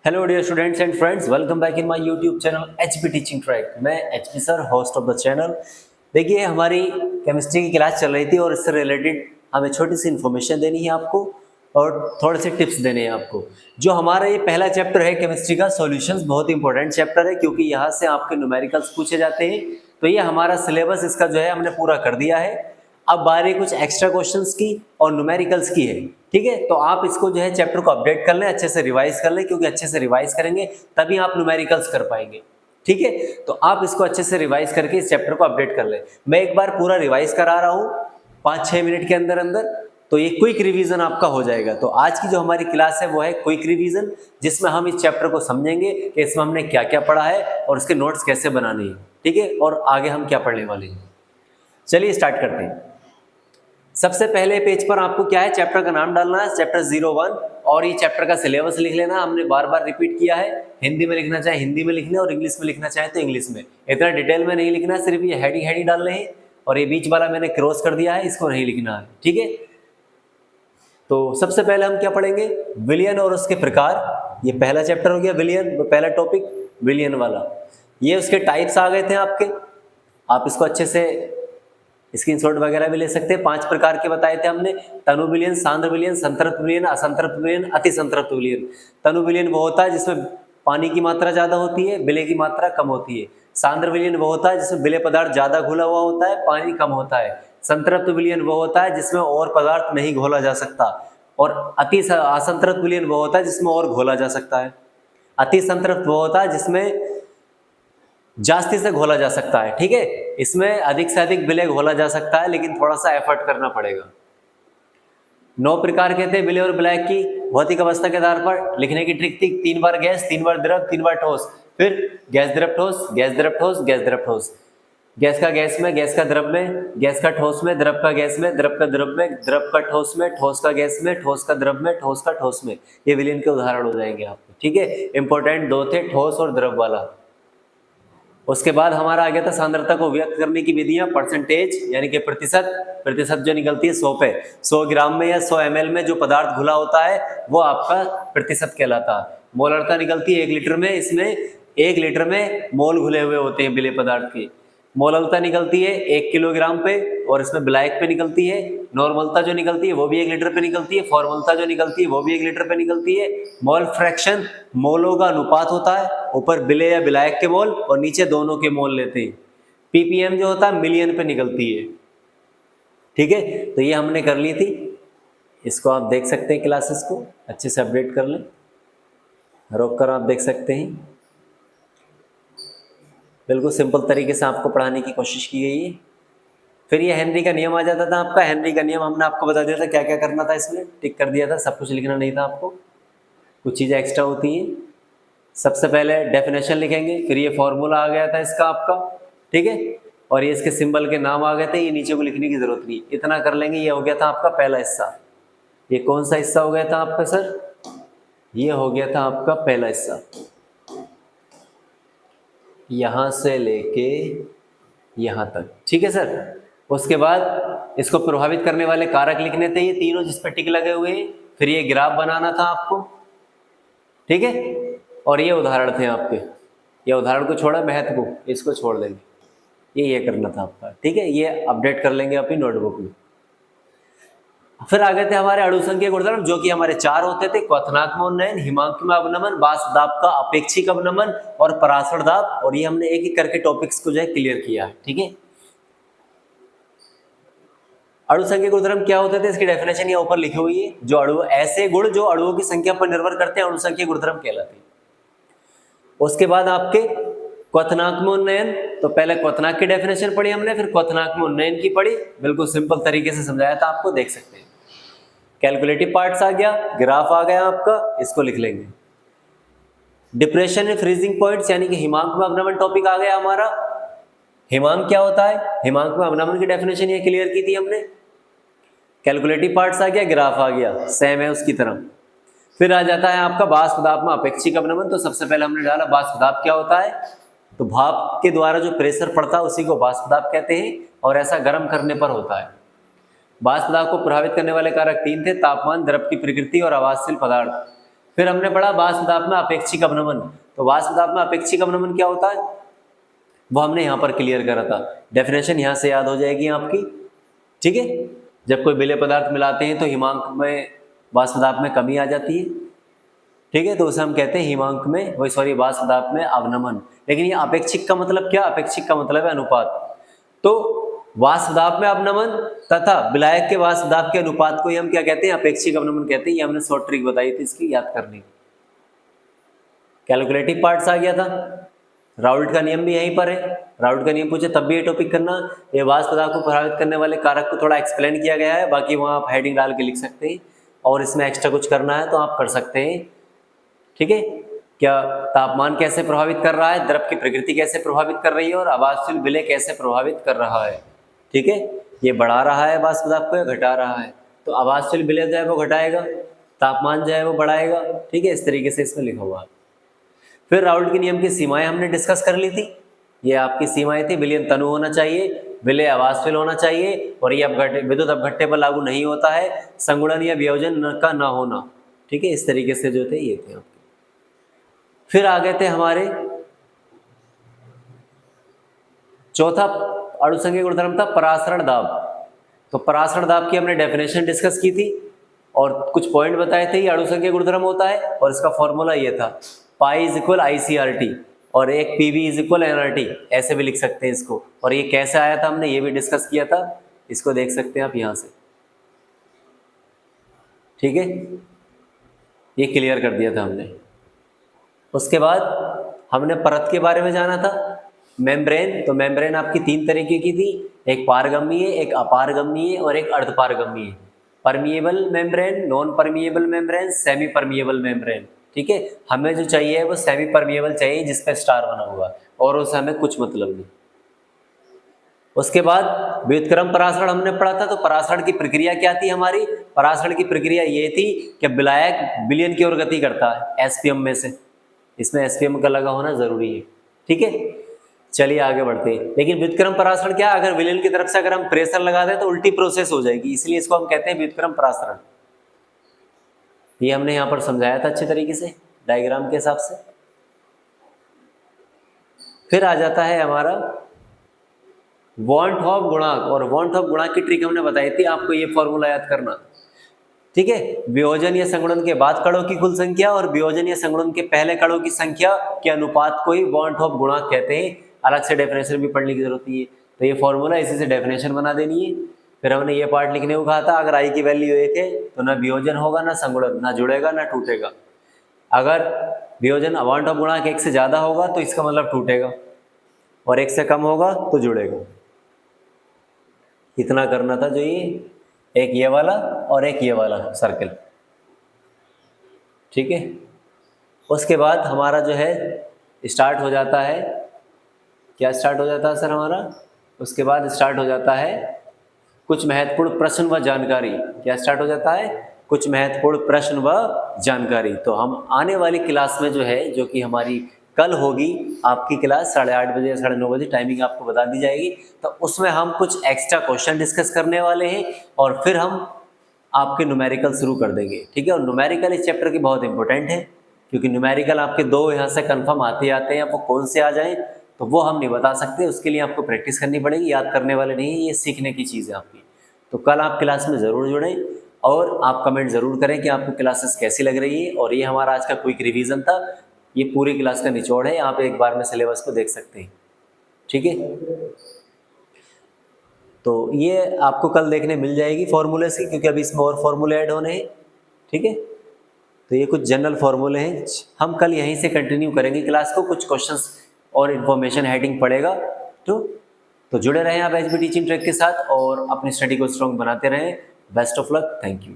Hello dear students and friends, welcome back in my YouTube channel HP teaching track. मैं HP sir, host of the channel. देखिए, हमारी chemistry की class चल रही थी और इससे रिलेटेड हमें छोटी सी इन्फॉर्मेशन देनी है आपको और थोड़े से टिप्स देने हैं आपको। जो हमारा ये पहला चैप्टर है केमिस्ट्री का सॉल्यूशंस, बहुत इंपॉर्टेंट चैप्टर है क्योंकि यहाँ से आपके न्यूमेरिकल्स पूछे जाते हैं। तो ये हमारा सिलेबस इसका जो है हमने पूरा कर दिया है। अब बारी कुछ एक्स्ट्रा क्वेश्चंस की और न्यूमेरिकल्स की है। ठीक है, तो आप इसको जो है चैप्टर को अपडेट कर लें, अच्छे से रिवाइज कर लें, क्योंकि अच्छे से रिवाइज करेंगे तभी आप न्यूमेरिकल्स कर पाएंगे। ठीक है, तो आप इसको अच्छे से रिवाइज करके इस चैप्टर को अपडेट कर लें। मैं एक बार पूरा रिवाइज करा रहा हूँ 5-6 मिनट के अंदर अंदर, तो ये क्विक रिवीजन आपका हो जाएगा। तो आज की जो हमारी क्लास है वो है क्विक रिवीजन, जिसमें हम इस चैप्टर को समझेंगे कि इसमें हमने क्या क्या पढ़ा है और उसके नोट्स कैसे बनाने हैं। ठीक है, और आगे हम क्या पढ़ने वाले हैं। चलिए स्टार्ट करते हैं। सबसे पहले पेज पर आपको क्या है, चैप्टर का नाम डालना है, चैप्टर 01, और ये चैप्टर का सिलेबस लिख लेना। हमने बार बार रिपीट किया है, हिंदी में लिखना चाहे हिंदी में लिखना और इंग्लिश में लिखना चाहे तो इंग्लिश में। इतना डिटेल में नहीं लिखना, सिर्फ ये हेडी हेडी डालने हैं और ये बीच वाला मैंने क्रॉस कर दिया है, इसको नहीं लिखना है। ठीक है, तो सबसे पहले हम क्या पढ़ेंगे, विलियन और उसके प्रकार। ये पहला चैप्टर हो गया, विलियन, पहला टॉपिक विलियन वाला। ये उसके टाइप्स आ गए थे आपके, आप इसको अच्छे से स्क्रीनशॉट वगैरह भी ले सकते हैं। 5 प्रकार के बताए थे हमने, तनु विलयन, सांद्र विलयन, संतृप्त विलयन, असंतृप्त विलयन, अति संतृप्त विलयन। तनु विलयन वो होता है जिसमें पानी की मात्रा ज्यादा होती है, विलय की मात्रा कम होती है। सांद्र विलयन वो होता है जिसमें विलय पदार्थ ज्यादा घुला हुआ होता है, पानी कम होता है। संतृप्त विलयन वो होता है जिसमें और पदार्थ नहीं घोला जा सकता। और असंतृप्त विलयन वो होता है जिसमें और घोला जा सकता है। अति संतृप्त वो होता है जिसमें जास्ती से घोला जा सकता है। ठीक है, इसमें अधिक से अधिक विलय घोला जा सकता है, लेकिन थोड़ा सा एफर्ट करना पड़ेगा। 9 प्रकार कहते हैं विलय और विलायक की भौतिक अवस्था के आधार पर लिखने की ट्रिक थी। 3 बार गैस, 3 बार द्रव, 3 बार ठोस, फिर गैस द्रव ठोस, गैस द्रव ठोस, गैस द्रव ठोस। गैस का गैस में, गैस का द्रव में, गैस का ठोस में, द्रव का गैस में, द्रव का द्रव में, द्रव का ठोस में, ठोस का गैस में, ठोस का द्रव में, ठोस का ठोस में। ये विलयन के उदाहरण हो जाएंगे आपके। ठीक है, इंपॉर्टेंट 2 थे, ठोस और द्रव वाला। उसके बाद हमारा आ गया था सांद्रता को व्यक्त करने की विधियां, परसेंटेज यानी कि प्रतिशत। प्रतिशत जो निकलती है 100 पे, 100 ग्राम में या 100 ml में जो पदार्थ घुला होता है वो आपका प्रतिशत कहलाता है। मोलरता निकलती है 1 लीटर में, इसमें 1 लीटर में मोल घुले हुए होते हैं विलय पदार्थ के। मोललता निकलती है 1 किलोग्राम पे और इसमें विलायक पे निकलती है। नॉर्मलता जो निकलती है वो भी 1 लीटर पे निकलती है। फॉर्मलता जो निकलती है वो भी 1 लीटर पे निकलती है। मोल फ्रैक्शन मोलों का अनुपात होता है, ऊपर विलय या विलायक के मोल और नीचे दोनों के मोल लेते हैं। पीपीएम जो होता है मिलियन पे निकलती है। ठीक है, तो ये हमने कर ली थी। इसको आप देख सकते हैं, क्लासेस को अच्छे से अपडेट कर लें, रोक कर आप देख सकते हैं। बिल्कुल सिंपल तरीके से आपको पढ़ाने की कोशिश की गई है। फिर ये हेनरी का नियम आ जाता था आपका। हेनरी का नियम हमने आपको बता दिया था क्या क्या करना था, इसमें टिक कर दिया था, सब कुछ लिखना नहीं था आपको, कुछ चीज़ें एक्स्ट्रा होती हैं। सबसे पहले डेफिनेशन लिखेंगे, फिर ये फॉर्मूला आ गया था इसका आपका। ठीक है, और ये इसके सिंबल के नाम आ गए थे, ये नीचे को लिखने की जरूरत नहीं, इतना कर लेंगे। ये हो गया था आपका पहला हिस्सा। ये कौन सा हिस्सा हो गया था आपका सर? ये हो गया था आपका पहला हिस्सा, यहां से लेके यहां तक। ठीक है सर, उसके बाद इसको प्रभावित करने वाले कारक लिखने थे, ये तीनों जिस पर टिक लगे हुए हैं। फिर ये ग्राफ बनाना था आपको। ठीक है, और ये उदाहरण थे आपके। ये उदाहरण को छोड़ा, महत्व को इसको छोड़ देंगे, ये करना था आपका। ठीक है, ये अपडेट कर लेंगे अपनी नोटबुक में। फिर आ गए थे हमारे अणुसंख्यक गुणधर्म, जो कि हमारे 4 होते थे, क्वथनात्मक उन्नयन, हिमांक अवनमन, बाष्प दाब का अपेक्षिक अवनमन और परासरण दाब। और ये हमने एक एक करके टॉपिक्स को जो है क्लियर किया है। ठीक है, अणुसंख्यक गुणधर्म क्या होते थे, इसकी डेफिनेशन यहाँ ऊपर लिखी हुई है। जो अणु, ऐसे गुण जो अणुओं की संख्या पर निर्भर करते हैं, अणुसंख्यक गुणधर्म कहलाते हैं। उसके बाद आपके क्वथनात्मक उन्नयन, तो पहले क्वथनांक की डेफिनेशन पढ़ी हमने, फिर क्वथनात्मक उन्नयन की पढ़ी, बिल्कुल सिंपल तरीके से समझाया था आपको, देख सकते हैं। कैलकुलेटिव पार्ट्स आ गया, ग्राफ आ गया आपका, इसको लिख लेंगे। डिप्रेशन एंड फ्रीजिंग पॉइंट्स यानी कि हिमांक में अवनमन टॉपिक आ गया हमारा। हिमांक क्या होता है, हिमांक में अवनमन की डेफिनेशन ये क्लियर की थी हमने। कैलकुलेटिव पार्ट्स आ गया, ग्राफ आ गया, सेम है उसकी तरह। फिर आ जाता है आपका बाष्प दाब में अपेक्षिक अवनमन। तो सबसे पहले हमने डाला बाष्प दाब क्या होता है, तो भाप के द्वारा जो प्रेशर पड़ता है उसी को बाष्प दाब कहते हैं, और ऐसा गर्म करने पर होता है। बाष्प दाब को प्रभावित करने वाले कारक 3 थे, तापमान, द्रव की प्रकृति और आवासशील पदार्थ। फिर हमने पढ़ा वाष्प दाब में अपेक्षिक अवनमन। तो वाष्प दाब में अपेक्षिक अवनमन क्या होता है वो हमने यहाँ पर क्लियर करा था। डेफिनेशन यहाँ से याद हो जाएगी आपकी, ठीक है। जब कोई विलेय पदार्थ मिलाते हैं तो हिमांक में वाष्प दाब में कमी आ जाती है, ठीक है, तो उसे हम कहते हैं हिमांक में वाष्प दाब में अवनमन। लेकिन ये अपेक्षिक का मतलब क्या, अपेक्षिक का मतलब है अनुपात। तो वाष्प दाब में अवनमन तथा विलायक के वाष्प दाब के अनुपात को ही हम क्या कहते हैं, अपेक्षिक अवनमन कहते हैं। ये हमने शॉर्ट ट्रिक बताई थी इसकी याद करनी। कैलकुलेटिव पार्ट्स आ गया था, राउल्ट का नियम भी यहीं पर है। राउल्ट का नियम पूछे तब भी ये टॉपिक करना। ये वाष्प दाब को प्रभावित करने वाले कारक को थोड़ा एक्सप्लेन किया गया है, बाकी वहाँ आप हेडिंग डाल के लिख सकते हैं, और इसमें एक्स्ट्रा कुछ करना है तो आप कर सकते हैं, ठीक है। क्या तापमान कैसे प्रभावित कर रहा है, द्रव की प्रकृति कैसे प्रभावित कर रही है, और आवासशील विलेय कैसे प्रभावित कर रहा है, ठीक है। ये बढ़ा रहा है वाष्प दाब को या घटा रहा है, तो आवासशील विलेय जो है वो घटाएगा, तापमान जो है वो बढ़ाएगा, ठीक है। इस तरीके से इसमें लिखा हुआ है। फिर राउल्ट के नियम की सीमाएं हमने डिस्कस कर ली थी। ये आपकी सीमाएं थी, विलयन तनु होना चाहिए, विलेय आवासशील होना चाहिए, और ये विद्युत अपघट्य पर लागू नहीं होता है, संगुणन या वियोजन का न होना, ठीक है। इस तरीके से जो थे ये थे आपके। फिर आ गए थे हमारे चौथा अणुसंघीय गुणधर्म था परासरण दाब। तो परासरण दाब की हमने डेफिनेशन डिस्कस की थी और कुछ पॉइंट बताए थे। ये अणुसंघीय गुणधर्म होता है और इसका फॉर्मूला ये था, पाई इज इक्वल ICRT, और एक PV इज इक्वल NRT, ऐसे भी लिख सकते हैं इसको। और ये कैसे आया था हमने ये भी डिस्कस किया था, इसको देख सकते हैं आप यहाँ से, ठीक है। ये क्लियर कर दिया था हमने। उसके बाद हमने परत के बारे में जाना था, मेम्ब्रेन। तो मेम्ब्रेन आपकी 3 तरीके की थी, एक पारगम्य, एक अपारगम्य और एक अर्धपारगम्य। Permeable membrane, non permeable membrane, semi permeable membrane, ठीक है। हमें जो चाहिए वो सेमी परमिएबल चाहिए जिसपे स्टार बना हुआ, और उससे हमें कुछ मतलब नहीं। उसके बाद व्युत्क्रम परासरण हमने पढ़ा था। तो परासरण की प्रक्रिया क्या थी हमारी, परासरण की प्रक्रिया ये थी कि विलायक विलयन की ओर गति करता है SPM में से, इसमें SPM का लगा होना जरूरी है, ठीक है। चलिए आगे बढ़ते हैं। लेकिन व्युत्क्रम परासरण क्या, अगर विलयन की तरफ से अगर हम प्रेशर लगा दें तो उल्टी प्रोसेस हो जाएगी, इसलिए इसको हम कहते हैं व्युत्क्रम परासरण। ये हमने यहाँ पर समझाया था अच्छे तरीके से डायग्राम के हिसाब से। फिर आ जाता है हमारा वॉन हॉफ गुणांक, और वॉन हॉफ गुणांक की ट्रिक हमने बताई थी आपको, ये फॉर्मूला याद करना, ठीक है। वियोजन या संगुणन के बाद कणों की कुल संख्या और वियोजन या संगुणन के पहले कणों की संख्या के अनुपात को ही वॉन हॉफ गुणांक कहते हैं। अलग से डेफिनेशन भी पढ़ने की जरूरत नहीं है, तो ये फॉर्मूला इसी से डेफिनेशन बना देनी है। फिर हमने ये पार्ट लिखने को कहा था, अगर I की वैल्यू 1 है तो ना वियोजन होगा ना संगुणन, ना जुड़ेगा ना टूटेगा। अगर वियोजन वॉन हॉफ गुणांक 1 से ज्यादा होगा तो इसका मतलब टूटेगा, और 1 से कम होगा तो जुड़ेगा। इतना करना था, जो एक ये वाला और एक ये वाला सर्कल, ठीक है। उसके बाद हमारा जो है स्टार्ट हो जाता है, क्या स्टार्ट हो जाता है सर हमारा, उसके बाद स्टार्ट हो जाता है कुछ महत्वपूर्ण प्रश्न व जानकारी। क्या स्टार्ट हो जाता है, कुछ महत्वपूर्ण प्रश्न व जानकारी। तो हम आने वाली क्लास में जो है, जो कि हमारी कल होगी आपकी क्लास 8:30 बजे या 9:30 बजे, टाइमिंग आपको बता दी जाएगी, तो उसमें हम कुछ एक्स्ट्रा क्वेश्चन डिस्कस करने वाले हैं, और फिर हम आपके न्यूमेरिकल शुरू कर देंगे, ठीक है। और न्यूमेरिकल इस चैप्टर की बहुत इंपॉर्टेंट है, क्योंकि न्यूमेरिकल आपके 2 यहाँ से कंफर्म आते आते हैं, वो कौन से आ जाएं तो वो हम नहीं बता सकते, उसके लिए आपको प्रैक्टिस करनी पड़ेगी, याद करने वाले नहीं, ये सीखने की चीज़ है आपकी। तो कल आप क्लास में ज़रूर जुड़ें, और आप कमेंट ज़रूर करें कि आपको क्लासेस कैसी लग रही है। और ये हमारा आज का क्विक रिवीजन था, ये पूरी क्लास का निचोड़ है, आप एक बार में सिलेबस को देख सकते हैं, ठीक है। तो ये आपको कल देखने मिल जाएगी फॉर्मूले से, क्योंकि अभी इसमें और फॉर्मूले ऐड होने हैं, ठीक है। तो ये कुछ जनरल फॉर्मूले हैं, हम कल यहीं से कंटिन्यू करेंगे क्लास को, कुछ क्वेश्चंस और इन्फॉर्मेशन हेडिंग पड़ेगा। तो जुड़े रहें आप HB टीचिंग ट्रैक के साथ, और अपनी स्टडी को स्ट्रॉन्ग बनाते रहें। Best of luck, thank you.